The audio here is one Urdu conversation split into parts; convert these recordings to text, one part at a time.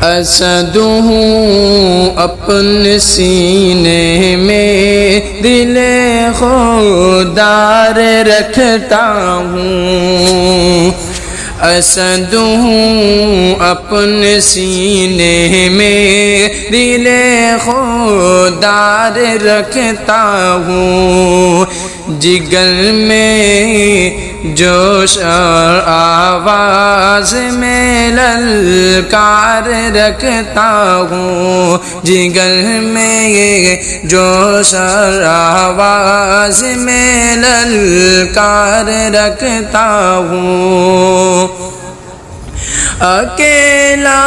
اسد ہوں اپنے سینے میں دل خوددار رکھتا ہوں، اسد ہوں اپنے سینے میں دل خوددار رکھتا ہوں، جگر میں جوش اور آواز میں للکار رکھتا ہوں، جگر میں جوش اور آواز میں للکار رکھتا ہوں، اکیلا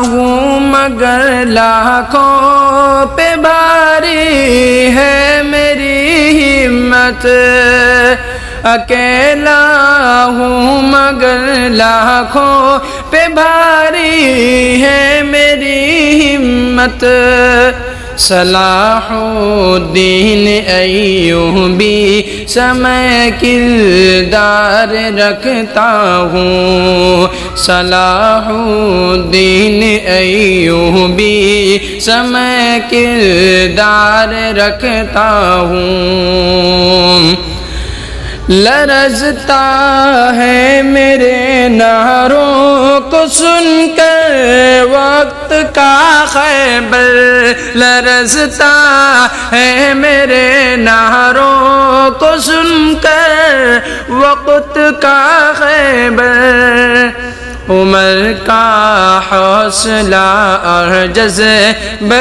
ہوں مگر لاکھوں پہ بھاری ہے میری ہمت، اکیلا ہوں مگر لاکھوں پہ بھاری ہے میری ہمت، صلاح الدین ایوبی سا میں کردار رکھتا ہوں، صلاح الدین ایوبی سا میں کردار رکھتا ہوں، لرزتا ہے میرے نعروں کو سن کر وقت کا خیبر، لرزتا ہے میرے نعروں کو سن کر وقت کا خیبر، عمر کا حوصلہ اور جذبہ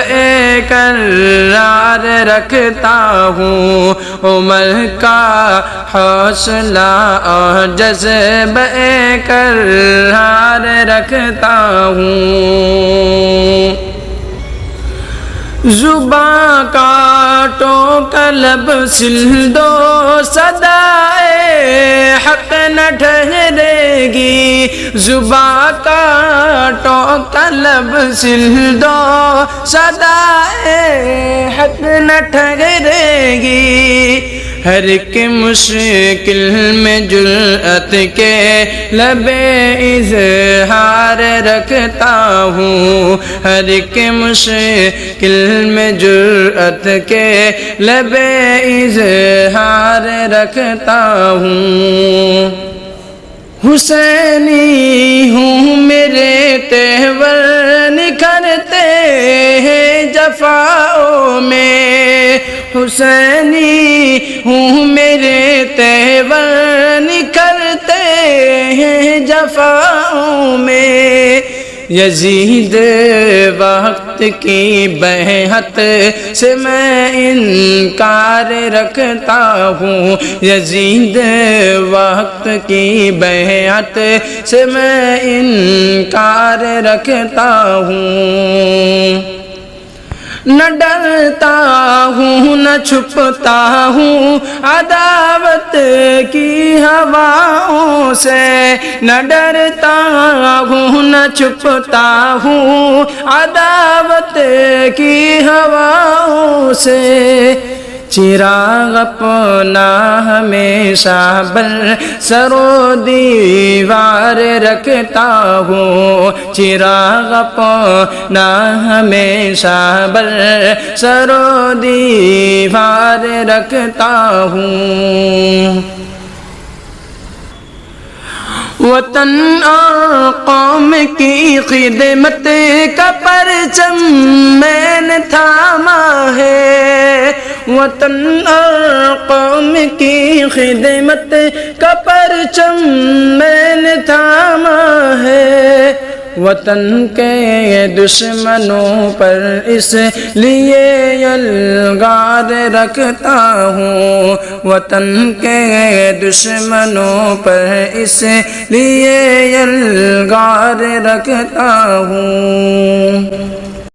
کرار رکھتا ہوں، عمر کا حوصلہ اور جذبہ کرار رکھتا ہوں، زباں کاٹوں کا لب سل دو صدائے حق نہ ٹھہرے گی، زباں کاٹوں کا لب سل دو صدائے حق نہ ٹھہرے گی، ہر ایک مشکل میں جرأت کے لب اظہار رکھتا ہوں، ہر ایک مشکل میں جرأت کے لب اظہار رکھتا ہوں، حسینی ہوں میرے تہور نکھرتے ہیں جفاؤں میں، حسینی ہوں میرے تہور نکھرتے ہیں جفاؤں میں، یزید وقت کی بیعت سے میں انکار رکھتا ہوں، یزید وقت کی بیعت سے میں انکار رکھتا ہوں، نہ ڈرتا ہوں نہ چھپتا ہوں عداوت کی ہواؤں سے، نہ ڈرتا ہوں نہ چھپتا ہوں عداوت کی ہواؤں سے، چراغ اپنا ہمیشہ بر سر و دیوار رکھتا ہوں، چراغ اپنا ہمیشہ بر سر و دیوار رکھتا ہوں، وطن اور قوم کی خدمت کا پرچم میں نے تھاما ہے، وطن اور قوم کی خدمت کا پرچم میں نے تھاما ہے، وطن کے دشمنوں پر اس لیے یلغار رکھتا ہوں، وطن کے دشمنوں پر اس لیے یلغار رکھتا ہوں۔